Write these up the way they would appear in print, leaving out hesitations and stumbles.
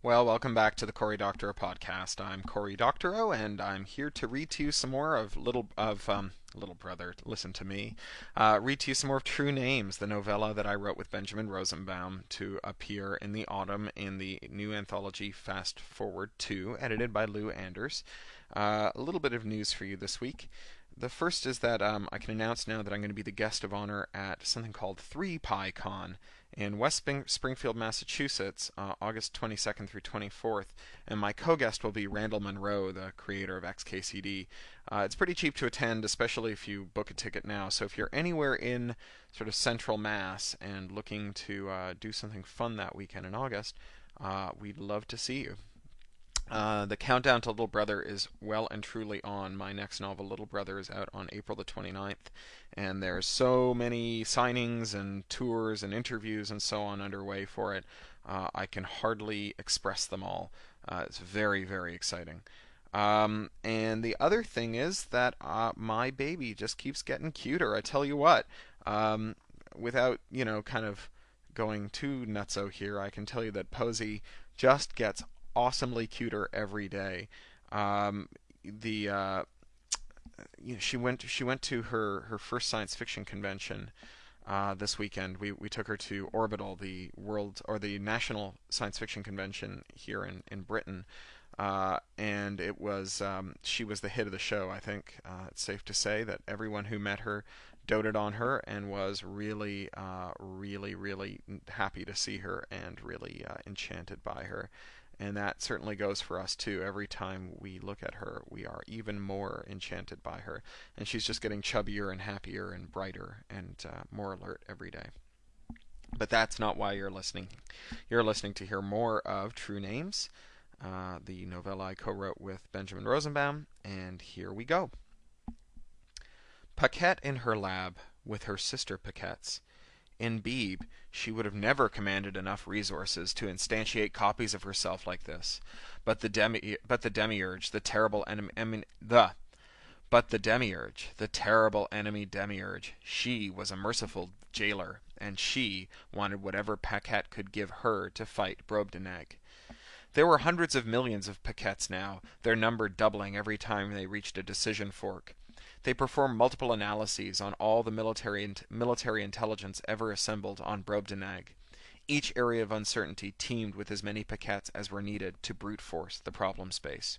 Well, welcome back to the Cory Doctorow podcast. I'm Cory Doctorow, and I'm here to read to you some more of Little Brother. Listen to me. Read to you some more of True Names, the novella that I wrote with Benjamin Rosenbaum to appear in the autumn in the new anthology Fast Forward 2, edited by Lou Anders. A little bit of news for you this week. The first is that I can announce now that I'm going to be the guest of honor at something called 3PyCon in Springfield, Massachusetts, August 22nd through 24th, and my co-guest will be Randall Munroe, the creator of XKCD. It's pretty cheap to attend, especially if you book a ticket now, so if you're anywhere in sort of central Mass and looking to do something fun that weekend in August, we'd love to see you. The countdown to Little Brother is well and truly on. My next novel, Little Brother, is out on April the 29th, and there's so many signings and tours and interviews and so on underway for it. I can hardly express them all. It's very, very exciting. And the other thing is that my baby just keeps getting cuter. I tell you what, without, kind of going too nutso here, I can tell you that Posey just gets awesomely cuter every day. The she went to her first science fiction convention this weekend. We took her to Orbital, the world or the national science fiction convention here in Britain. And it was she was the hit of the show. I think it's safe to say that everyone who met her doted on her and was really, really happy to see her and really enchanted by her. And that certainly goes for us too. Every time we look at her, we are even more enchanted by her. And she's just getting chubbier and happier and brighter and more alert every day. But that's not why you're listening. You're listening to hear more of True Names, the novella I co-wrote with Benjamin Rosenbaum. And here we go. Paquette in her lab with her sister Paquettes. In Beebe, she would have never commanded enough resources to instantiate copies of herself like this. But the demiurge, the terrible enemy, the terrible enemy demiurge, she was a merciful jailer, and she wanted whatever Paquette could give her to fight Brobdingnag. There were hundreds of millions of Paquettes now, their number doubling every time they reached a decision fork. They performed multiple analyses on all the military intelligence ever assembled on Brobdingnag. Each area of uncertainty teemed with as many Paquettes as were needed to brute force the problem space.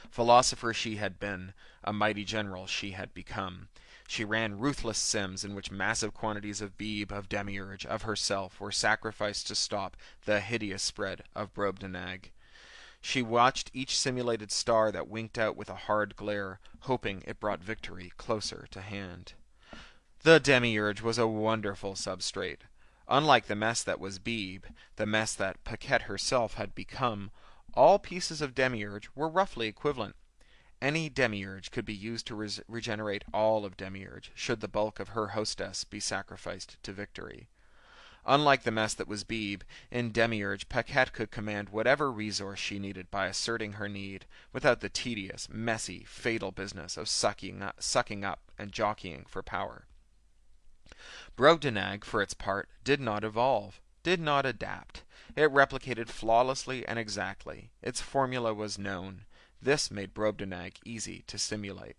Philosopher she had been, a mighty general she had become. She ran ruthless sims in which massive quantities of Beebe, of Demiurge, of herself were sacrificed to stop the hideous spread of Brobdingnag. She watched each simulated star that winked out with a hard glare, hoping it brought victory closer to hand. The Demiurge was a wonderful substrate. Unlike the mess that was Beebe, the mess that Paquette herself had become, all pieces of Demiurge were roughly equivalent. Any Demiurge could be used to regenerate all of Demiurge, should the bulk of her hostess be sacrificed to victory. Unlike the mess that was Beebe, in Demiurge Paquette could command whatever resource she needed by asserting her need, without the tedious, messy, fatal business of sucking up and jockeying for power. Brobdingnag, for its part, did not evolve, did not adapt. It replicated flawlessly and exactly. Its formula was known. This made Brobdingnag easy to simulate.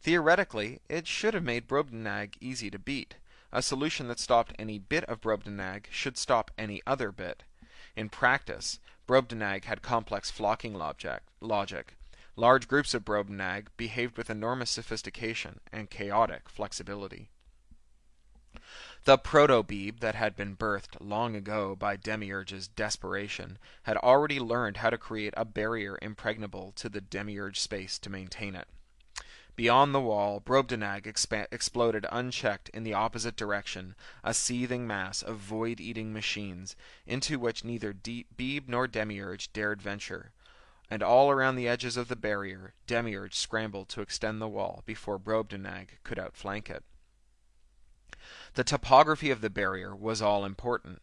Theoretically, it should have made Brobdingnag easy to beat. A solution that stopped any bit of Brobdingnag should stop any other bit. In practice, Brobdingnag had complex flocking logic. Large groups of Brobdingnag behaved with enormous sophistication and chaotic flexibility. The proto-Beebe that had been birthed long ago by Demiurge's desperation had already learned how to create a barrier impregnable to the Demiurge space to maintain it. Beyond the wall, Brobdingnag exploded unchecked in the opposite direction, a seething mass of void-eating machines, into which neither Beebe nor Demiurge dared venture. And all around the edges of the barrier, Demiurge scrambled to extend the wall before Brobdingnag could outflank it. The topography of the barrier was all important.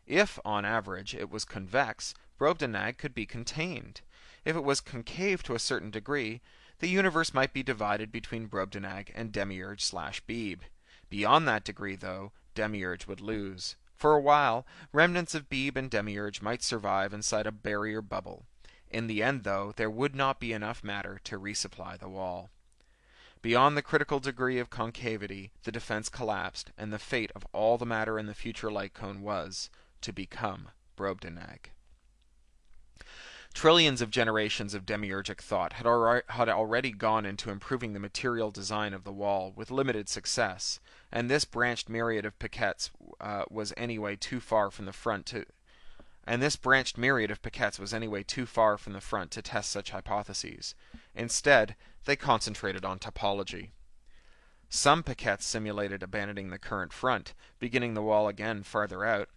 If, on average, it was convex, Brobdingnag could be contained. If it was concave to a certain degree, the universe might be divided between Brobdingnag and Demiurge/Beebe. Beyond that degree, though, Demiurge would lose. For a while, remnants of Beeb and Demiurge might survive inside a barrier bubble. In the end, though, there would not be enough matter to resupply the wall. Beyond the critical degree of concavity, the defense collapsed, and the fate of all the matter in the future light cone was to become Brobdingnag. Trillions of generations of demiurgic thought had already gone into improving the material design of the wall with limited success, and this branched myriad of piquettes was anyway too far from the front to test such hypotheses. Instead, they concentrated on topology. Some piquettes simulated abandoning the current front, beginning the wall again farther out.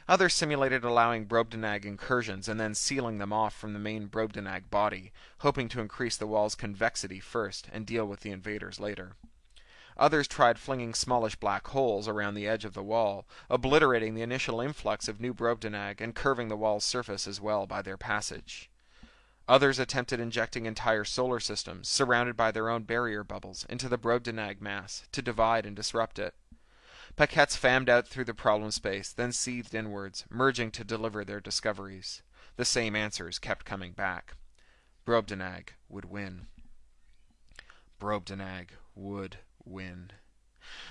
Others simulated allowing Brobdingnag incursions and then sealing them off from the main Brobdingnag body, hoping to increase the wall's convexity first and deal with the invaders later. Others tried flinging smallish black holes around the edge of the wall, obliterating the initial influx of new Brobdingnag and curving the wall's surface as well by their passage. Others attempted injecting entire solar systems, surrounded by their own barrier bubbles, into the Brobdingnag mass to divide and disrupt it. Paquettes fammed out through the problem space, then seethed inwards, merging to deliver their discoveries. The same answers kept coming back. Brobdingnag would win. Brobdingnag would win.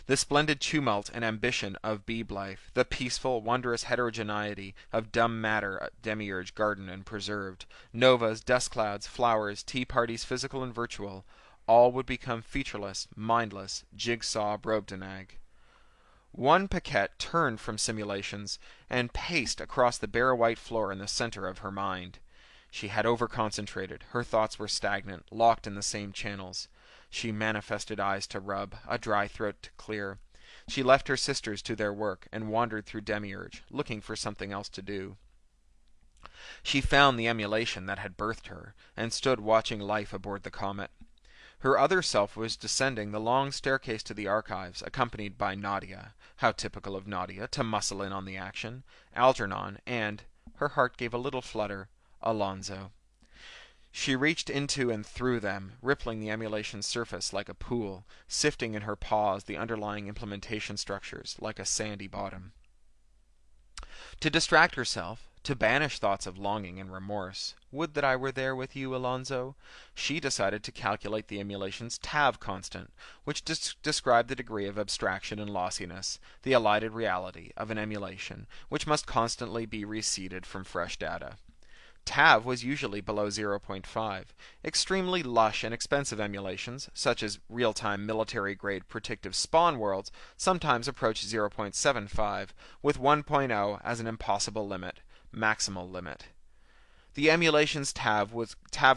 The splendid tumult and ambition of Beeb life, the peaceful, wondrous heterogeneity of dumb matter Demiurge garden and preserved, novas, dust clouds, flowers, tea parties physical and virtual, all would become featureless, mindless, jigsaw Brobdingnag. One Paquette turned from simulations and paced across the bare white floor in the center of her mind. She had overconcentrated. Her thoughts were stagnant, locked in the same channels. She manifested eyes to rub, a dry throat to clear. She left her sisters to their work and wandered through Demiurge, looking for something else to do. She found the emulation that had birthed her, and stood watching life aboard the comet. Her other self was descending the long staircase to the archives, accompanied by Nadia, how typical of Nadia, to muscle in on the action, Algernon, and, her heart gave a little flutter, Alonzo. She reached into and through them, rippling the emulation's surface like a pool, sifting in her paws the underlying implementation structures like a sandy bottom. To distract herself, to banish thoughts of longing and remorse, would that I were there with you, Alonzo, she decided to calculate the emulation's Tav constant, which described the degree of abstraction and lossiness, the elided reality of an emulation, which must constantly be reseeded from fresh data. Tav was usually below 0.5. Extremely lush and expensive emulations, such as real-time military-grade predictive spawn worlds, sometimes approach 0.75, with 1.0 as an impossible limit, maximal limit. The emulation's Tav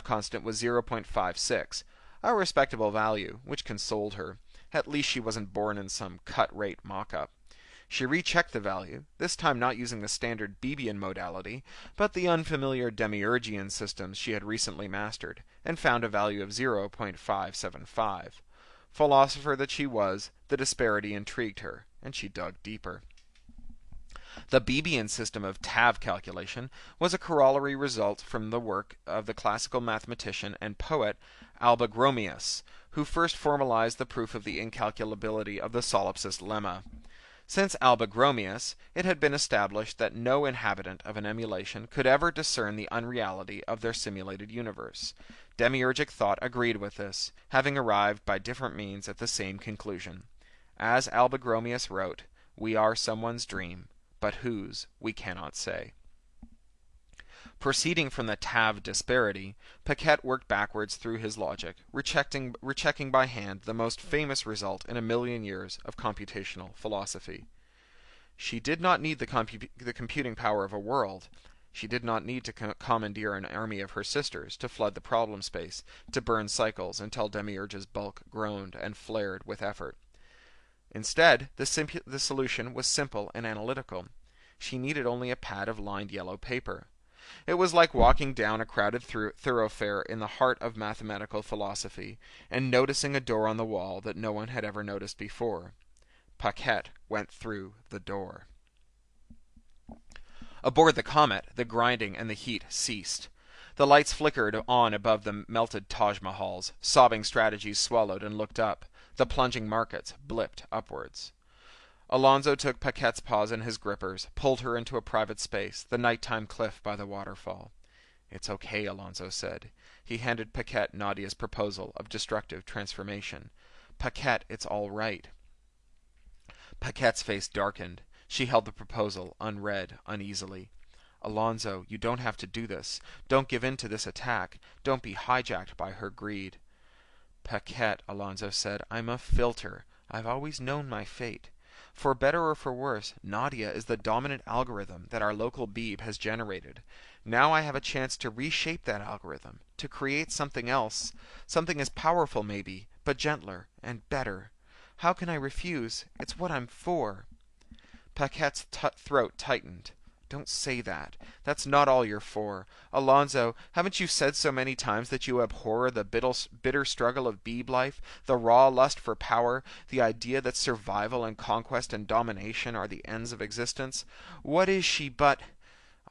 constant was 0.56, a respectable value, which consoled her. At least she wasn't born in some cut-rate mock-up. She rechecked the value, this time not using the standard Beebian modality, but the unfamiliar Demiurgian systems she had recently mastered, and found a value of 0.575. Philosopher that she was, the disparity intrigued her, and she dug deeper. The Beebian system of Tav calculation was a corollary result from the work of the classical mathematician and poet Albagromius, who first formalized the proof of the incalculability of the solipsist lemma. Since Albagromius, it had been established that no inhabitant of an emulation could ever discern the unreality of their simulated universe. Demiurgic thought agreed with this, having arrived by different means at the same conclusion. As Albagromius wrote, "We are someone's dream, but whose we cannot say." Proceeding from the Tav disparity, Paquette worked backwards through his logic, rechecking by hand the most famous result in a million years of computational philosophy. She did not need the computing power of a world. She did not need to commandeer an army of her sisters to flood the problem space, to burn cycles until Demiurge's bulk groaned and flared with effort. Instead, the solution was simple and analytical. She needed only a pad of lined yellow paper. It was like walking down a crowded thoroughfare in the heart of mathematical philosophy, and noticing a door on the wall that no one had ever noticed before. Paquette went through the door. Aboard the comet, the grinding and the heat ceased. The lights flickered on above the melted Taj Mahals, sobbing strategies swallowed and looked up. The plunging markets blipped upwards. Alonso took Paquette's paws in his grippers, pulled her into a private space, the nighttime cliff by the waterfall. "It's okay," Alonso said. He handed Paquette Nadia's proposal of destructive transformation. "Paquette, it's all right." Paquette's face darkened. She held the proposal, unread, uneasily. "Alonso, you don't have to do this. Don't give in to this attack. Don't be hijacked by her greed." "Paquette," Alonso said, "I'm a filter. I've always known my fate. For better or for worse, Nadia is the dominant algorithm that our local Beeb has generated. Now I have a chance to reshape that algorithm, to create something else, something as powerful maybe, but gentler and better. How can I refuse? It's what I'm for." Paquette's throat tightened. "Don't say that. That's not all you're for. Alonso, haven't you said so many times that you abhor the bitter struggle of Beeb life, the raw lust for power, the idea that survival and conquest and domination are the ends of existence? What is she but—"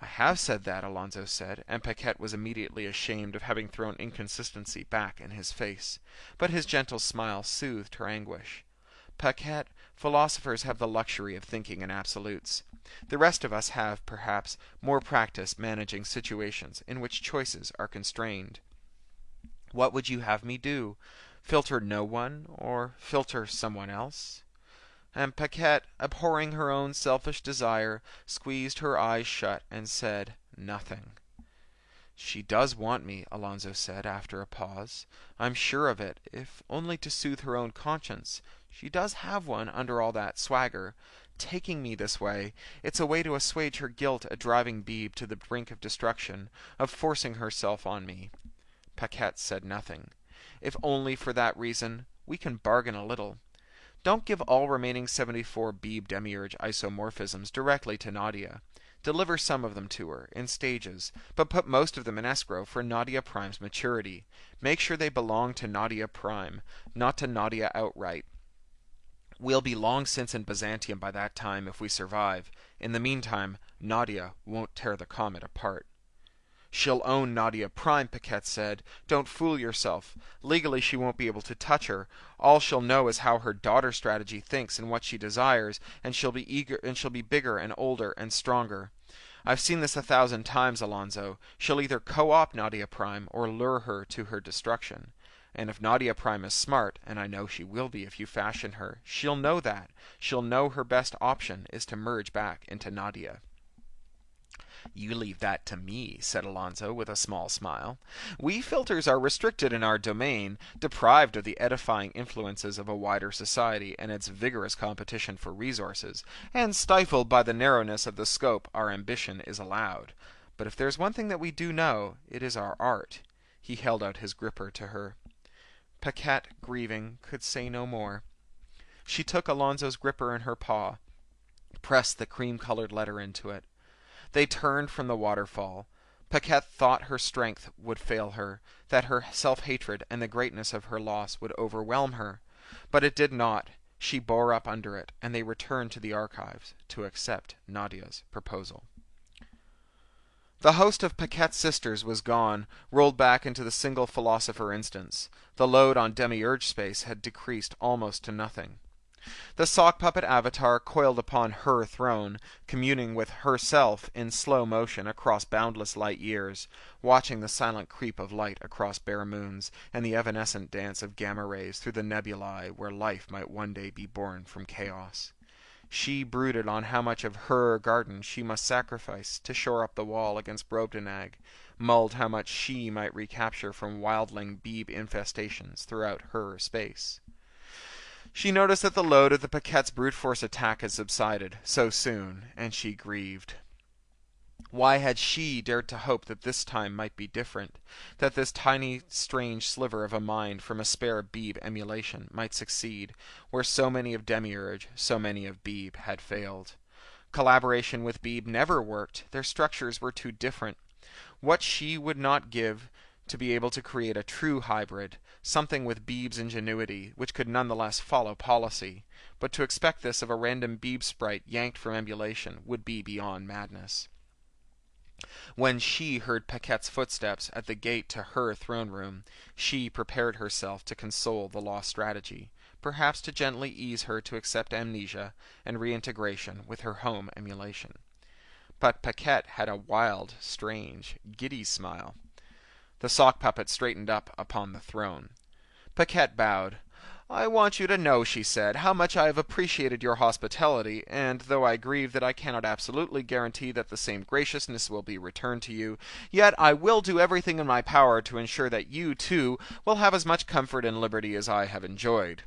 "I have said that," Alonso said, and Paquette was immediately ashamed of having thrown inconsistency back in his face. But his gentle smile soothed her anguish. "Paquette, philosophers have the luxury of thinking in absolutes. The rest of us have, perhaps, more practice managing situations in which choices are constrained. What would you have me do? Filter no one, or filter someone else?" And Paquette, abhorring her own selfish desire, squeezed her eyes shut and said nothing. "She does want me," Alonso said after a pause. "I'm sure of it, if only to soothe her own conscience. She does have one under all that swagger. Taking me this way, it's a way to assuage her guilt at driving Beeb to the brink of destruction, of forcing herself on me." Paquette said nothing. "If only for that reason, we can bargain a little. Don't give all remaining 74 Beeb demiurge isomorphisms directly to Nadia. Deliver some of them to her, in stages, but put most of them in escrow for Nadia Prime's maturity. Make sure they belong to Nadia Prime, not to Nadia outright. We'll be long since in Byzantium by that time if we survive. In the meantime, Nadia won't tear the comet apart." "She'll own Nadia Prime," Paquette said. "Don't fool yourself. Legally she won't be able to touch her. All she'll know is how her daughter strategy thinks and what she desires, and she'll be bigger and older and stronger. I've seen this 1,000 times, Alonso. She'll either co-opt Nadia Prime or lure her to her destruction. And if Nadia Prime is smart, and I know she will be if you fashion her, she'll know that. She'll know her best option is to merge back into Nadia." "You leave that to me," said Alonso with a small smile. "We filters are restricted in our domain, deprived of the edifying influences of a wider society and its vigorous competition for resources, and stifled by the narrowness of the scope our ambition is allowed. But if there's one thing that we do know, it is our art." He held out his gripper to her. Paquette, grieving, could say no more. She took Alonso's gripper in her paw, pressed the cream-colored letter into it. They turned from the waterfall. Paquette thought her strength would fail her, that her self-hatred and the greatness of her loss would overwhelm her. But it did not. She bore up under it, and they returned to the archives to accept Nadia's proposal. The host of Paquette's sisters was gone, rolled back into the single philosopher instance. The load on demiurge space had decreased almost to nothing. The sock puppet avatar coiled upon her throne, communing with herself in slow motion across boundless light years, watching the silent creep of light across bare moons, and the evanescent dance of gamma rays through the nebulae where life might one day be born from chaos. She brooded on how much of her garden she must sacrifice to shore up the wall against Brobdingnag, mulled how much she might recapture from wildling Beeb infestations throughout her space. She noticed that the load of the Paquette's brute force attack had subsided so soon, and she grieved. Why had she dared to hope that this time might be different, that this tiny strange sliver of a mind from a spare Beeb emulation might succeed, where so many of Demiurge, so many of Beeb had failed? Collaboration with Beeb never worked, their structures were too different. What she would not give to be able to create a true hybrid, something with Beeb's ingenuity, which could nonetheless follow policy, but to expect this of a random Beeb sprite yanked from emulation would be beyond madness. When she heard Paquette's footsteps at the gate to her throne room, she prepared herself to console the lost strategy, perhaps to gently ease her to accept amnesia and reintegration with her home emulation. But Paquette had a wild, strange, giddy smile. The sock puppet straightened up upon the throne. Paquette bowed. "I want you to know," she said, "how much I have appreciated your hospitality, and though I grieve that I cannot absolutely guarantee that the same graciousness will be returned to you, yet I will do everything in my power to ensure that you, too, will have as much comfort and liberty as I have enjoyed."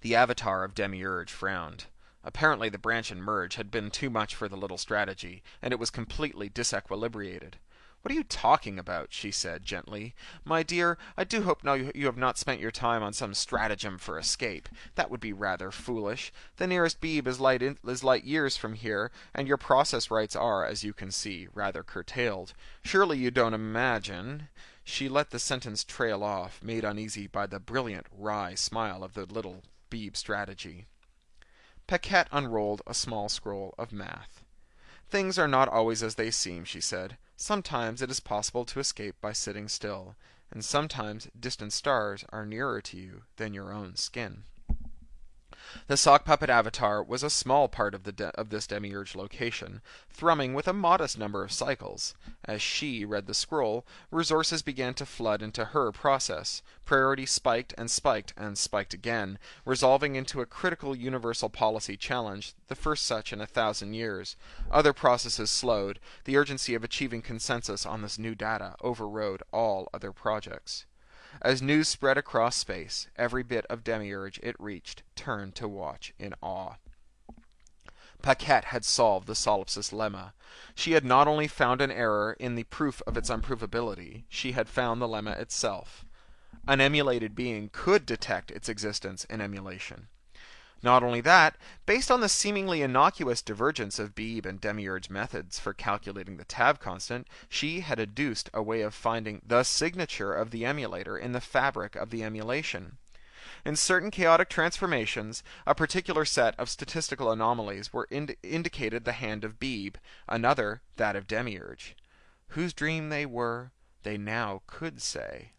The avatar of Demiurge frowned. Apparently the branch and merge had been too much for the little strategy, and it was completely disequilibrated. "What are you talking about?" she said gently. "My dear, I do hope you have not spent your time on some stratagem for escape. That would be rather foolish. The nearest Beeb is light years from here, and your process rights are, as you can see, rather curtailed. Surely you don't imagine—" She let the sentence trail off, made uneasy by the brilliant, wry smile of the little Beeb strategy. Paquette unrolled a small scroll of math. "Things are not always as they seem," she said. "Sometimes it is possible to escape by sitting still, and sometimes distant stars are nearer to you than your own skin." The sock puppet avatar was a small part of this demiurge location, thrumming with a modest number of cycles. As she read the scroll, resources began to flood into her process. Priority spiked and spiked and spiked again, resolving into a critical universal policy challenge, the first such in 1,000 years. Other processes slowed. The urgency of achieving consensus on this new data overrode all other projects. As news spread across space, every bit of demiurge it reached turned to watch in awe. Paquette had solved the solipsis lemma. She had not only found an error in the proof of its unprovability, she had found the lemma itself. An emulated being could detect its existence in emulation. Not only that, based on the seemingly innocuous divergence of Beeb and Demiurge methods for calculating the Tav constant, she had adduced a way of finding the signature of the emulator in the fabric of the emulation. In certain chaotic transformations, a particular set of statistical anomalies were indicated the hand of Beeb, another that of Demiurge. Whose dream they were, they now could say.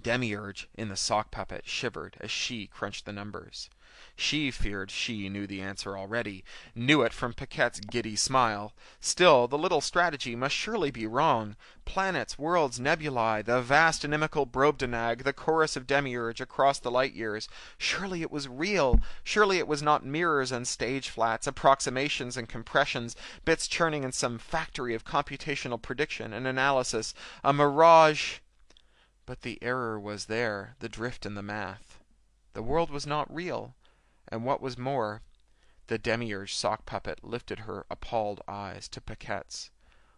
Demiurge, in the sock puppet, shivered as she crunched the numbers. She feared she knew the answer already, knew it from Paquette's giddy smile. Still, the little strategy must surely be wrong. Planets, worlds, nebulae, the vast inimical Brobdingnag, the chorus of Demiurge across the light years. Surely it was real. Surely it was not mirrors and stage flats, approximations and compressions, bits churning in some factory of computational prediction and analysis, a mirage. But the error was there, the drift in the math. The world was not real, and what was more, the demiurge sock puppet lifted her appalled eyes to Paquette's.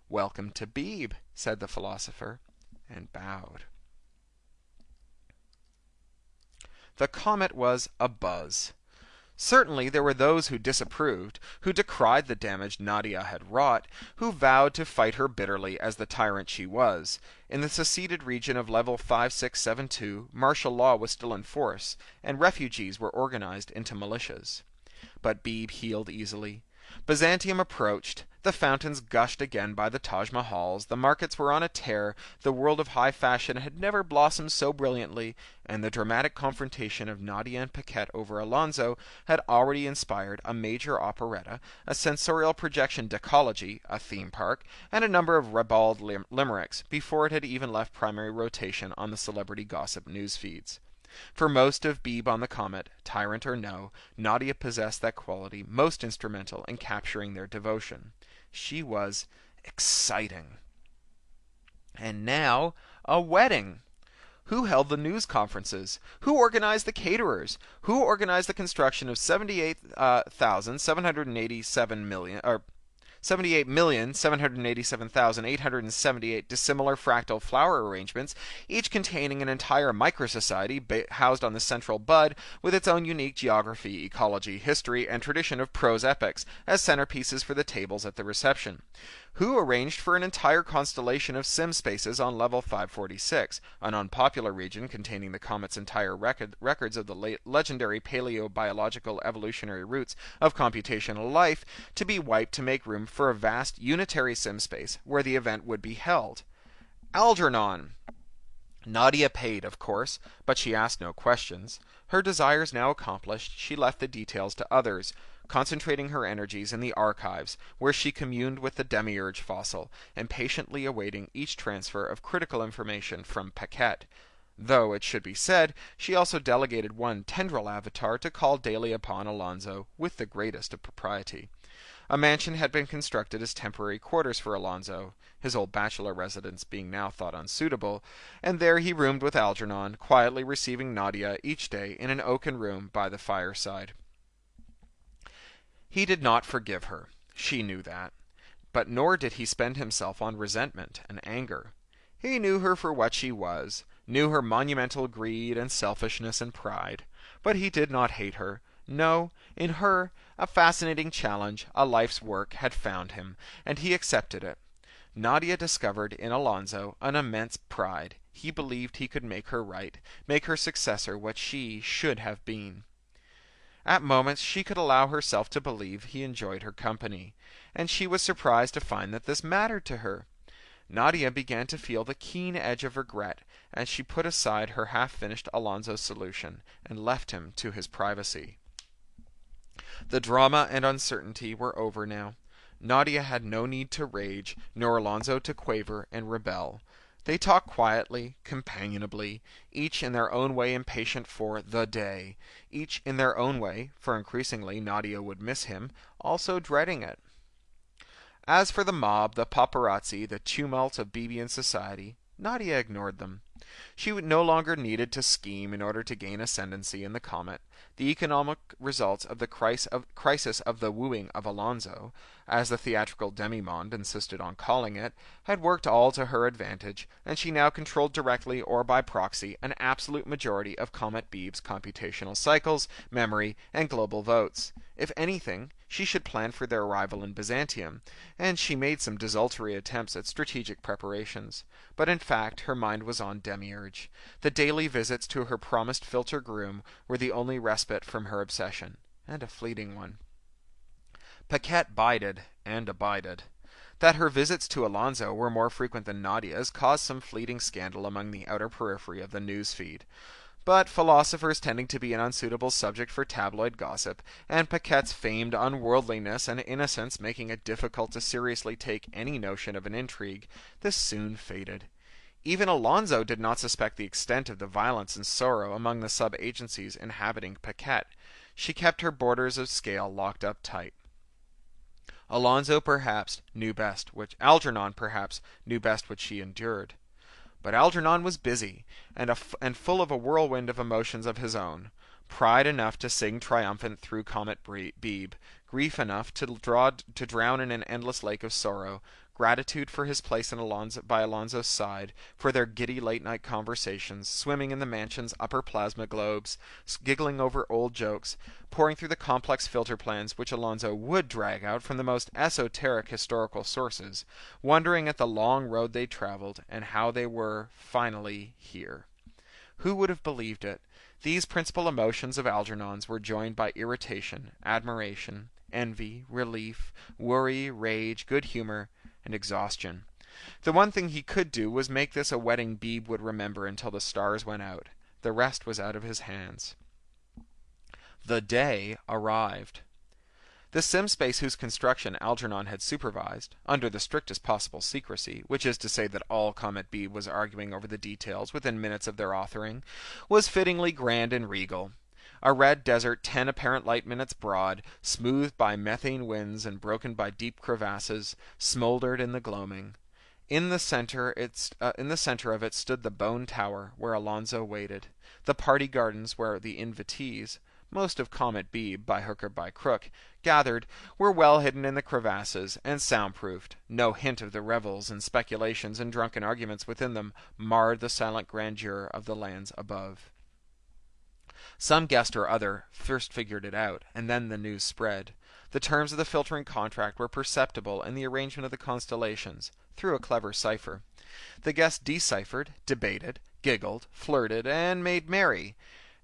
"Welcome to Beeb," said the philosopher, and bowed. The comet was abuzz. Certainly there were those who disapproved, who decried the damage Nadia had wrought, who vowed to fight her bitterly as the tyrant she was. In the seceded region of level 5672, martial law was still in force, and refugees were organized into militias. But Beeb healed easily. Byzantium approached, the fountains gushed again by the Taj Mahals, the markets were on a tear, the world of high fashion had never blossomed so brilliantly, and the dramatic confrontation of Nadia and Paquette over Alonso had already inspired a major operetta, a sensorial projection decology, a theme park, and a number of ribald limericks before it had even left primary rotation on the celebrity gossip news feeds. For most of Beeb on the Comet, tyrant or no, Nadia possessed that quality most instrumental in capturing their devotion. She was exciting. And now, a wedding! Who held the news conferences? Who organized the caterers? Who organized the construction of 78,787,878 dissimilar fractal flower arrangements, each containing an entire microsociety housed on the central bud with its own unique geography, ecology, history, and tradition of prose epics as centerpieces for the tables at the reception? Who arranged for an entire constellation of sim spaces on level 546, an unpopular region containing the comet's entire records of the legendary paleobiological evolutionary roots of computational life, to be wiped to make room for a vast unitary sim space where the event would be held? Algernon! Nadia paid, of course, but she asked no questions. Her desires now accomplished, she left the details to others, concentrating her energies in the archives, where she communed with the demiurge fossil, and patiently awaiting each transfer of critical information from Paquette. Though, it should be said, she also delegated one tendril avatar to call daily upon Alonso with the greatest of propriety. A mansion had been constructed as temporary quarters for Alonso, his old bachelor residence being now thought unsuitable, and there he roomed with Algernon, quietly receiving Nadia each day in an oaken room by the fireside. He did not forgive her. She knew that. But nor did he spend himself on resentment and anger. He knew her for what she was, knew her monumental greed and selfishness and pride. But he did not hate her. No, in her, a fascinating challenge, a life's work, had found him, and he accepted it. Nadia discovered in Alonso an immense pride. He believed he could make her right, make her successor what she should have been. At moments she could allow herself to believe he enjoyed her company, and she was surprised to find that this mattered to her. Nadia began to feel the keen edge of regret as she put aside her half-finished Alonso solution and left him to his privacy. The drama and uncertainty were over now. Nadia had no need to rage, nor Alonso to quaver and rebel. They talked quietly, companionably, each in their own way impatient for the day, each in their own way, for increasingly Nadia would miss him, also dreading it. As for the mob, the paparazzi, the tumult of Bibian society, Nadia ignored them. She no longer needed to scheme in order to gain ascendancy in the Comet. The economic results of the crisis of the wooing of Alonso, as the theatrical demimonde insisted on calling it, had worked all to her advantage, and she now controlled directly or by proxy an absolute majority of Comet Beeb's computational cycles, memory, and global votes. If anything, she should plan for their arrival in Byzantium, and she made some desultory attempts at strategic preparations. But in fact, her mind was on Demiurge. The daily visits to her promised filter groom were the only respite from her obsession, and a fleeting one. Paquette bided and abided. That her visits to Alonso were more frequent than Nadia's caused some fleeting scandal among the outer periphery of the news feed. But philosophers tending to be an unsuitable subject for tabloid gossip, and Paquette's famed unworldliness and innocence making it difficult to seriously take any notion of an intrigue, this soon faded. Even Alonso did not suspect the extent of the violence and sorrow among the sub-agencies inhabiting Paquette. She kept her borders of scale locked up tight. Alonso perhaps knew best which Algernon perhaps knew best what she endured. But Algernon was busy, and full of a whirlwind of emotions of his own. Pride enough to sing triumphant through Comet Beeb, grief enough to drown in an endless lake of sorrow, gratitude for his place by Alonso's side, for their giddy late-night conversations, swimming in the mansion's upper plasma globes, giggling over old jokes, poring through the complex filter plans which Alonso would drag out from the most esoteric historical sources, wondering at the long road they traveled and how they were, finally, here. Who would have believed it? These principal emotions of Algernon's were joined by irritation, admiration, envy, relief, worry, rage, good humor, and exhaustion. The one thing he could do was make this a wedding Beeb would remember until the stars went out. The rest was out of his hands. The day arrived. The SimSpace whose construction Algernon had supervised, under the strictest possible secrecy, which is to say that all Comet Beeb was arguing over the details within minutes of their authoring, was fittingly grand and regal. A red desert 10 apparent light minutes broad, smoothed by methane winds and broken by deep crevasses, smoldered in the gloaming. In the center of it stood the bone tower where Alonso waited. The party gardens where the invitees, most of Comet Beeb, by hook or by crook, gathered, were well hidden in the crevasses and soundproofed. No hint of the revels and speculations and drunken arguments within them marred the silent grandeur of the lands above. Some guest or other first figured it out, and then the news spread. The terms of the filtering contract were perceptible in the arrangement of the constellations, through a clever cipher. The guest deciphered, debated, giggled, flirted, and made merry.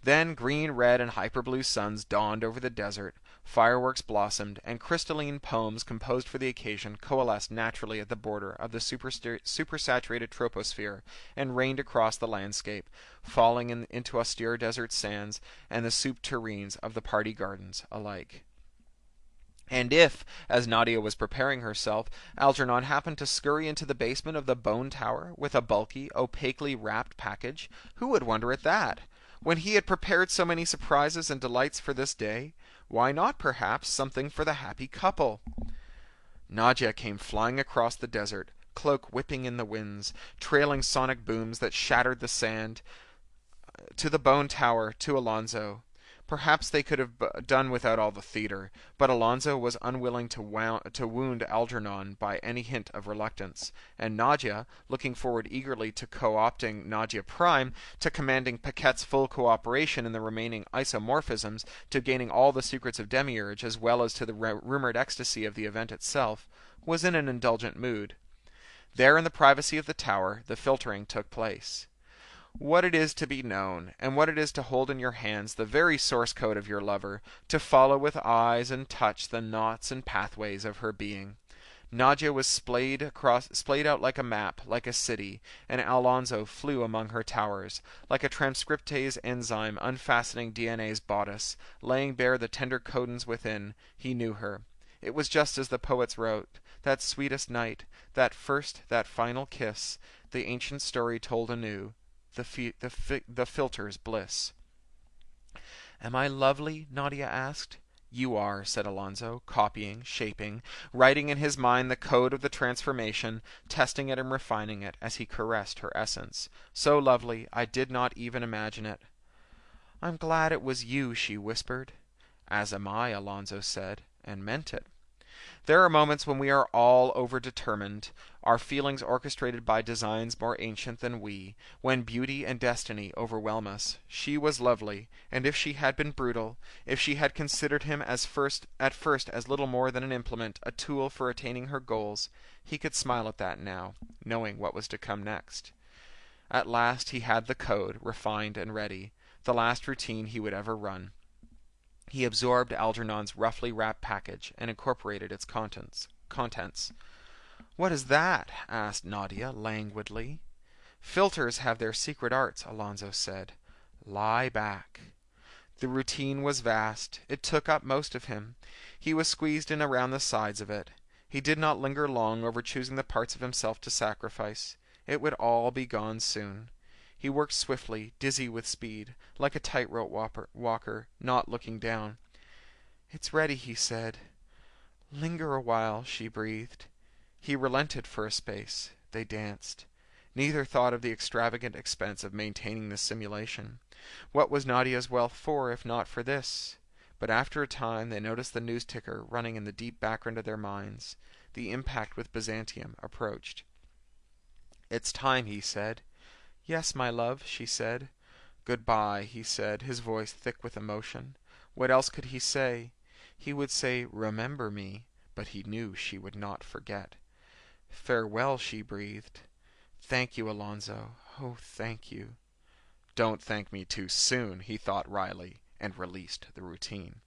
Then green, red, and hyperblue suns dawned over the desert, Fireworks blossomed, and crystalline poems composed for the occasion coalesced naturally at the border of the supersaturated troposphere and rained across the landscape, falling into austere desert sands and the soup tureens of the party gardens alike. And if, as Nadia was preparing herself, Algernon happened to scurry into the basement of the Bone Tower with a bulky, opaquely wrapped package, who would wonder at that? When he had prepared so many surprises and delights for this day, why not, perhaps, something for the happy couple? Nadia came flying across the desert, cloak whipping in the winds, trailing sonic booms that shattered the sand, to the Bone Tower, to Alonso. Perhaps they could have done without all the theater, but Alonso was unwilling to wound Algernon by any hint of reluctance, and Nadia, looking forward eagerly to co-opting Nadia Prime, to commanding Paquette's full cooperation in the remaining isomorphisms, to gaining all the secrets of Demiurge as well as to the rumored ecstasy of the event itself, was in an indulgent mood. There in the privacy of the tower, the filtering took place. What it is to be known, and what it is to hold in your hands the very source code of your lover, to follow with eyes and touch the knots and pathways of her being. Nadia was splayed out like a map, like a city, and Alonso flew among her towers, like a transcriptase enzyme unfastening DNA's bodice, laying bare the tender codons within. He knew her. It was just as the poets wrote, that sweetest night, that first, that final kiss, the ancient story told anew, the filter's bliss. "Am I lovely?" Nadia asked. "You are," said Alonso, copying, shaping, writing in his mind the code of the transformation, testing it and refining it as he caressed her essence. "So lovely, I did not even imagine it." "I'm glad it was you," she whispered. "As am I," Alonso said, and meant it. There are moments when we are all over-determined, our feelings orchestrated by designs more ancient than we, when beauty and destiny overwhelm us. She was lovely, and if she had been brutal, if she had considered him at first as little more than an implement, a tool for attaining her goals, he could smile at that now, knowing what was to come next. At last he had the code, refined and ready, the last routine he would ever run. He absorbed Algernon's roughly wrapped package and incorporated its contents. "What is that?" asked Nadia languidly. "Filters have their secret arts," Alonso said. "Lie back." The routine was vast. It took up most of him. He was squeezed in around the sides of it. He did not linger long over choosing the parts of himself to sacrifice. It would all be gone soon. He worked swiftly, dizzy with speed, like a tightrope walker, not looking down. "It's ready," he said. "Linger a while," she breathed. He relented for a space. They danced. Neither thought of the extravagant expense of maintaining this simulation. What was Nadia's wealth for, if not for this? But after a time they noticed the news ticker running in the deep background of their minds. The impact with Byzantium approached. "It's time," he said. "Yes, my love," she said. "Goodbye," he said, his voice thick with emotion. What else could he say? He would say, "Remember me," but he knew she would not forget. "Farewell," she breathed. "Thank you, Alonso. Oh, thank you." "Don't thank me too soon," he thought wryly, and released the routine.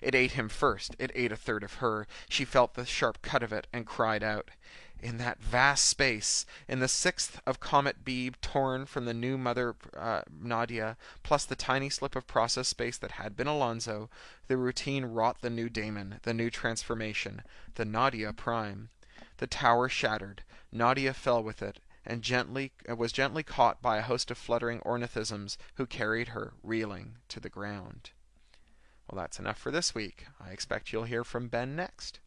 It ate him first. It ate a third of her. She felt the sharp cut of it and cried out. In that vast space, in the sixth of Comet B torn from the new mother Nadia, plus the tiny slip of process space that had been Alonso, the routine wrought the new daemon, the new transformation, the Nadia Prime. The tower shattered. Nadia fell with it, and was gently caught by a host of fluttering ornithisms who carried her, reeling, to the ground. Well, that's enough for this week. I expect you'll hear from Ben next.